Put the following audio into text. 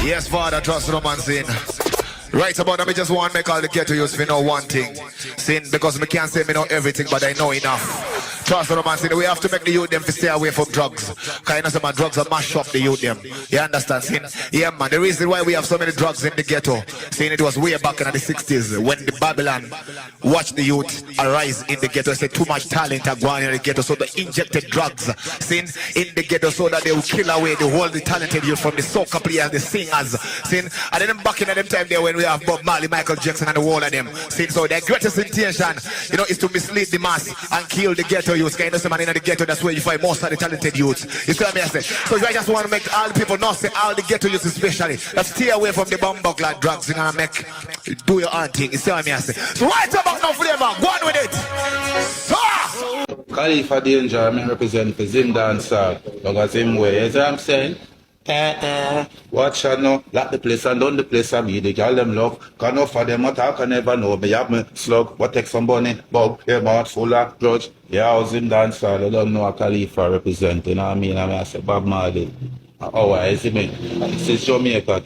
Yes, Father, trust no man sin. Right about now, me just want to make all the ghetto use me know one thing. Sin, because me can't say me know everything, but I know enough. Trust no man sin, we have to make the youth them to stay away from drugs. Because you know some drugs are mash up the youth them. You understand, sin? Yeah, man, the reason why we have so many drugs in the ghetto, sin, it was way back in the 60s when the Babylon watched the youth arise in the ghetto. They said too much talent are going in the ghetto, so they injected drugs, sin, in the ghetto so that they will kill away the whole the talented youth from the soca players, the singers, sin. And then back in them time there when we have Bob Marley, Michael Jackson, and the whole of them. See, so their greatest intention, you know, is to mislead the mass and kill the ghetto youth. Kind of some man in the ghetto, that's where you find most of the talented youths. You see what I say? So I just want to make all the people not say all the ghetto youths especially that stay away from the bumbuck like drugs and make do your own thing. You see what I say? So right about now, flavor, go on with it. Khalifa Danger, I represent for Zim Dancer. Look at him way, you see what I'm saying? Watch out now, lock the place and down the place and me, the girl them love. Can offer them what I can never know. Me have me slug, what take some bunny, bug, your mouth full of grudge. Yeah, I was in Dancer, I don't know a Khalifa represent, you know what I mean? I say Bob Marley. Oh, I see me. This is Jamaica.